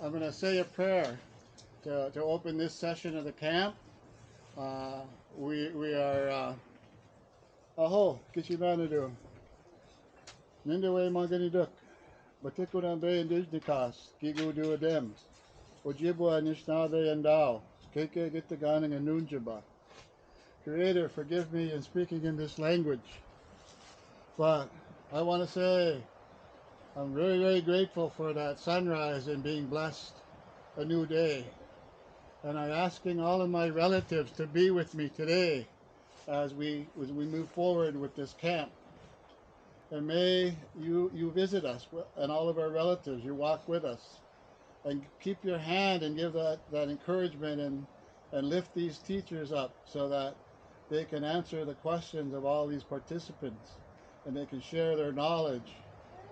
I'm going to say a prayer to open this session of the camp. We are aho kishimanadu nindawe manganiduk batikurambe indijnikas gigu duadem ojibu anishnave andao keke gitaganing anunjaba. Creator, forgive me in speaking in this language, but I want to say I'm very, very grateful for that sunrise and being blessed a new day. And I'm asking all of my relatives to be with me today as we move forward with this camp. And may you visit us and all of our relatives. You walk with us and keep your hand and give that encouragement and lift these teachers up so that they can answer the questions of all these participants and they can share their knowledge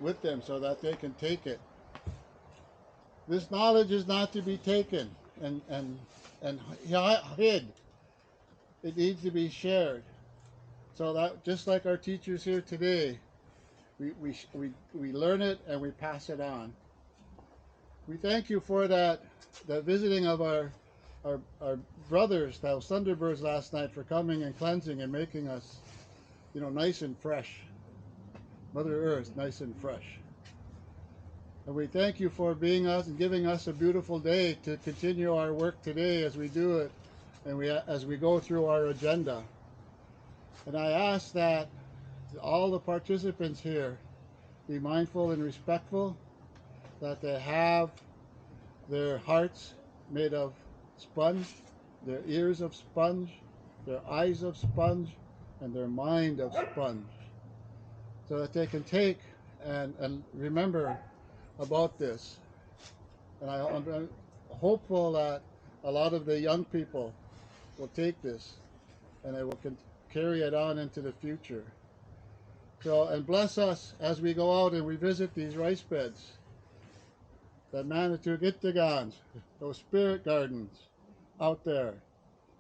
with them so that they can take it. This knowledge is not to be taken and hid. It needs to be shared. So that just like our teachers here today, we learn it and we pass it on. We thank you for the visiting of our brothers, those Thunderbirds last night, for coming and cleansing and making us, nice and fresh. Mother Earth, nice and fresh. And we thank you for being us and giving us a beautiful day to continue our work today as we do it and as we go through our agenda. And I ask that all the participants here be mindful and respectful, that they have their hearts made of sponge, their ears of sponge, their eyes of sponge, and their mind of sponge, so that they can take and remember about this. And I'm hopeful that a lot of the young people will take this and they will carry it on into the future. So, and bless us as we go out and we visit these rice beds, the Manitou Gittagans, those spirit gardens out there,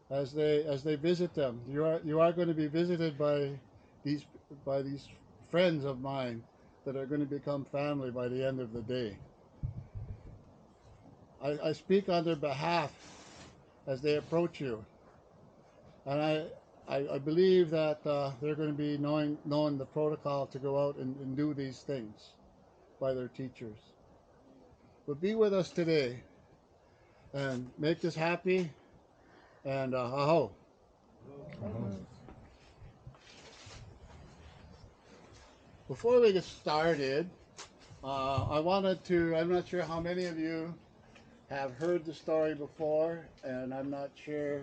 as they visit them. You are going to be visited by these friends of mine that are going to become family by the end of the day. I speak on their behalf as they approach you, and I believe that they're going to be knowing the protocol to go out and do these things by their teachers. But be with us today and make us happy, and aho. Before we get started, I wanted to, I'm not sure how many of you have heard the story before, and I'm not sure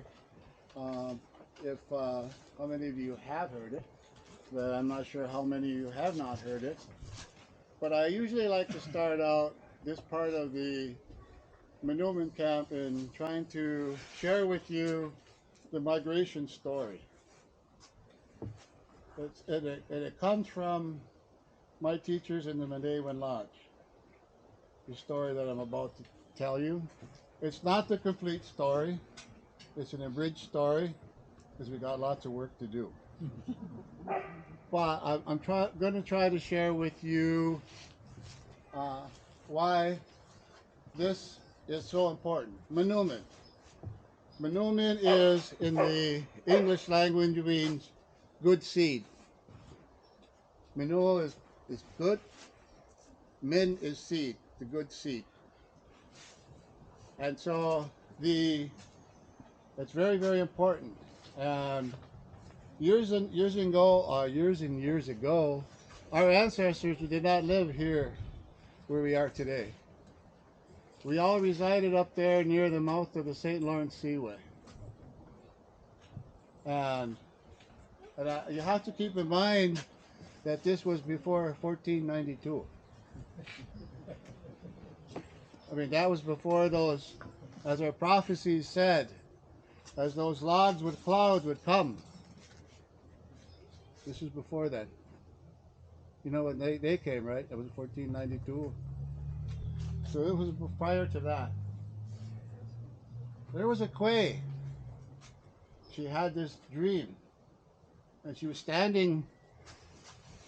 if how many of you have heard it, but I'm not sure how many of you have not heard it. But I usually like to start out this part of the Manoomin camp in trying to share with you the migration story. It comes from my teachers in the Mandawan Lodge, the story that I'm about to tell you. It's not the complete story. It's an abridged story because we got lots of work to do. But I'm going to try to share with you why this is so important. Manoomin. Manoomin is, in the English language, means good seed. Manure is good. Min is seed, the good seed. And so it's very, very important. And years and years ago, our ancestors did not live here where we are today. We all resided up there near the mouth of the St. Lawrence Seaway. And you have to keep in mind that this was before 1492. I mean, that was before those, as our prophecies said, as those logs with clouds would come. This was before that. You know when they came, right? That was 1492. So it was prior to that. There was a Quay. She had this dream, and she was standing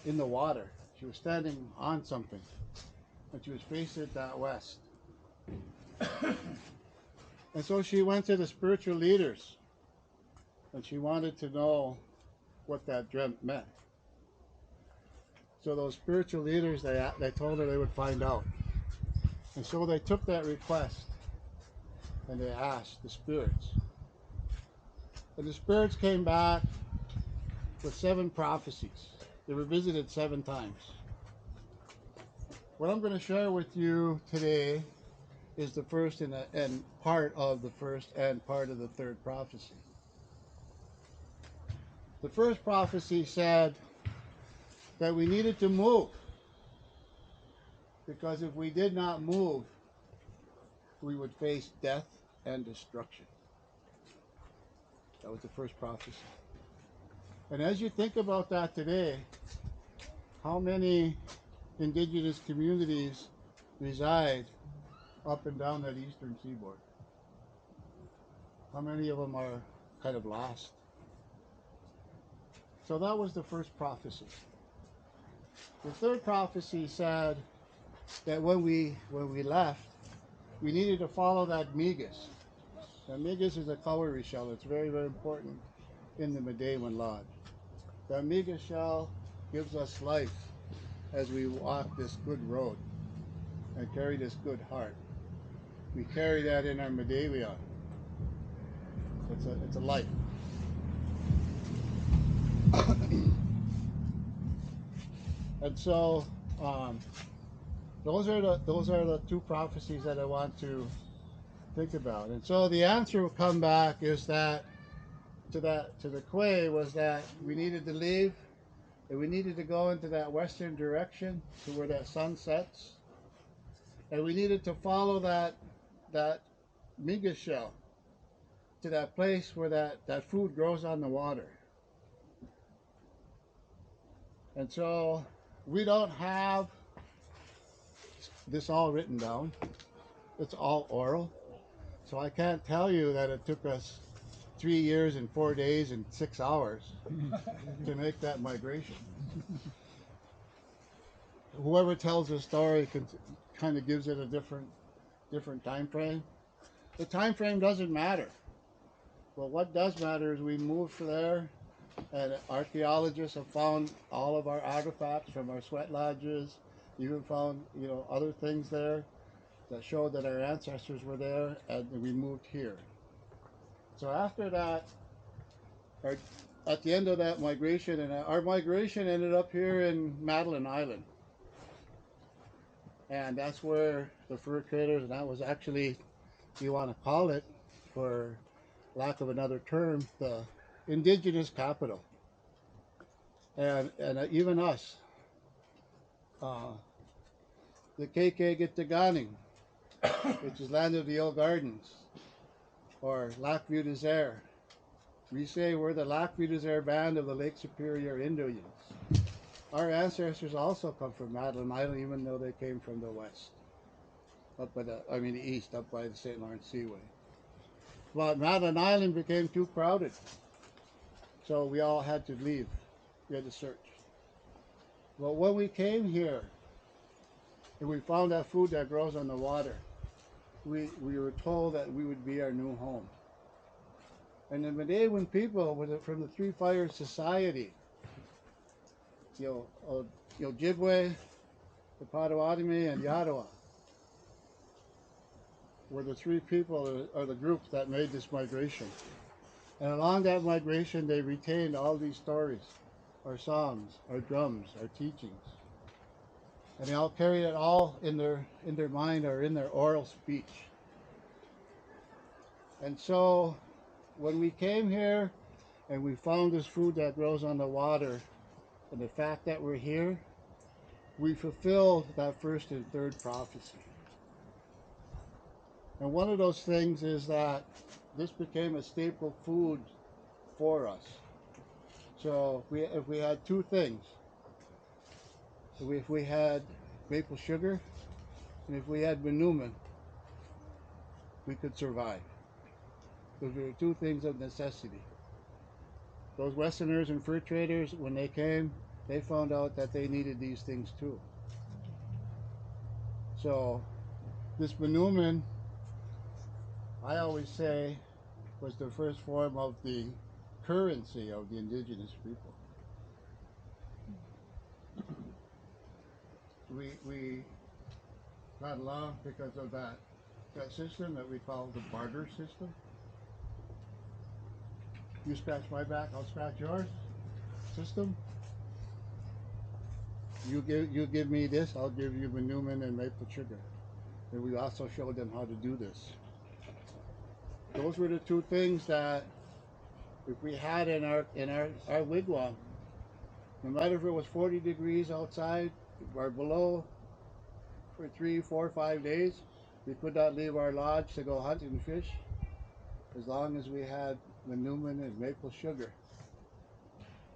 in the water. She was standing on something, and she was facing that west. And so she went to the spiritual leaders and she wanted to know what that dream meant. So those spiritual leaders, they told her they would find out. And so they took that request and they asked the spirits. And the spirits came back with 7 prophecies. They were visited 7 times. What I'm going to share with you today is the first and part of the first and part of the third prophecy. The first prophecy said that we needed to move, because if we did not move, we would face death and destruction. That was the first prophecy. And as you think about that today, how many indigenous communities reside up and down that eastern seaboard? How many of them are kind of lost? So that was the first prophecy. The third prophecy said that when we left, we needed to follow that Migas. Now, Migas is a cowrie shell. It's very, very important in the Medewan Lodge. That Migas shell gives us life as we walk this good road and carry this good heart. We carry that in our Medewian. It's a life. And so those are the 2 prophecies that I want to think about. And so the answer will come back is that to the Quay was that we needed to leave and we needed to go into that western direction to where that sun sets, and we needed to follow that Migas shell to that place where that food grows on the water. And so we don't have this all written down. It's all oral. So I can't tell you that it took us 3 years and 4 days and 6 hours to make that migration. Whoever tells the story kind of gives it a different time frame. The time frame doesn't matter. But what does matter is we moved from there, and archaeologists have found all of our artifacts from our sweat lodges. Even found other things there that showed that our ancestors were there, and we moved here. So after that, at the end of that migration, and our migration ended up here in Madeline Island. And that's where the fur traders, and that was actually, if you want to call it, for lack of another term, the indigenous capital. And even us, the Kekegitaganing, which is land of the old gardens, or Lac Vieux Desert. We say we're the Lac Vieux Desert band of the Lake Superior Indians. Our ancestors also come from Madeline Island, even though they came from the west, the east, up by the St. Lawrence Seaway. But Madeline Island became too crowded, so we all had to leave. We had to search. But when we came here, and we found that food that grows on the water, we were told that we would be our new home. And the Medewan people from the Three Fires Society, Ojibwe, the Potawatomi, and Yadawa, were the 3 people, or the groups that made this migration. And along that migration, they retained all these stories, our songs, our drums, our teachings. And they all carried it all in their mind, or in their oral speech. And so when we came here and we found this food that grows on the water, and the fact that we're here, we fulfilled that first and third prophecy. And one of those things is that this became a staple food for us. So if we had 2 things, if we had maple sugar, and if we had Menuman, we could survive. Those were 2 things of necessity. Those Westerners and fur traders, when they came, they found out that they needed these things too. So this Menuman I always say was the first form of the currency of the indigenous people. We got along because of that system that we call the barter system. You scratch my back, I'll scratch yours system. You give me this, I'll give you Newman and maple sugar. And we also showed them how to do this. Those were the two things that if we had in our wigwam, no matter if it was 40 degrees outside or below for 3, 4, 5 days, we could not leave our lodge to go hunt and fish as long as we had the Newman and maple sugar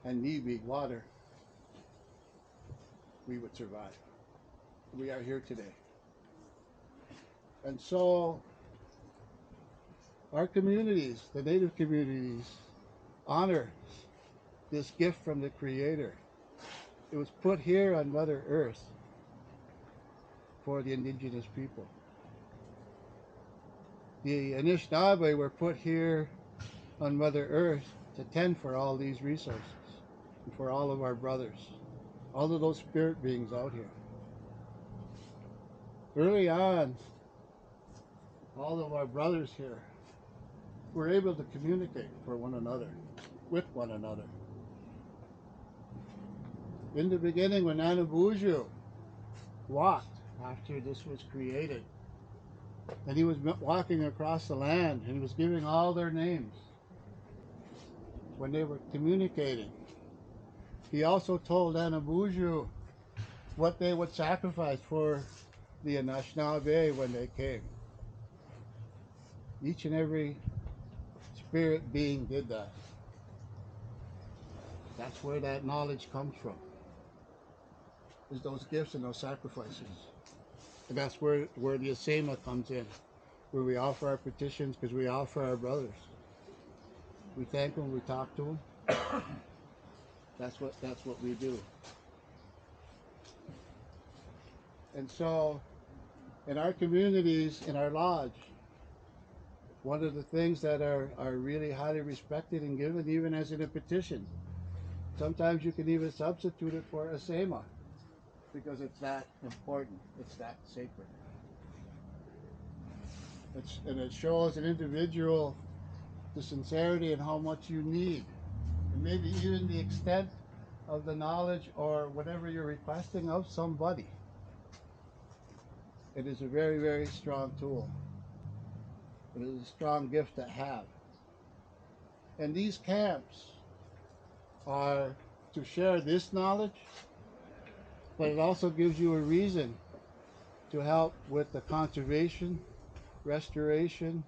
and Nebig water, we would survive. We are here today. And so our communities, the native communities, honor this gift from the Creator. It was put here on Mother Earth for the indigenous people. The Anishinaabe were put here on Mother Earth to tend for all these resources and for all of our brothers, all of those spirit beings out here. Early on, all of our brothers here were able to communicate for one another, with one another. In the beginning, when Anabuju walked after this was created, and he was walking across the land, and he was giving all their names when they were communicating. He also told Anabuju what they would sacrifice for the Anishinaabe when they came. Each and every spirit being did that. That's where that knowledge comes from, is those gifts and those sacrifices. And that's where the Asema comes in, where we offer our petitions because we offer our brothers. We thank them, we talk to them. That's what we do. And so, in our communities, in our lodge, one of the things that are really highly respected and given even as in a petition, sometimes you can even substitute it for Asema because it's that important, it's that sacred. And it shows an individual the sincerity and how much you need, and maybe even the extent of the knowledge or whatever you're requesting of somebody. It is a very, very strong tool. It is a strong gift to have. And these camps are to share this knowledge, but it also gives you a reason to help with the conservation, restoration,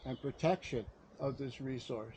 and protection of this resource.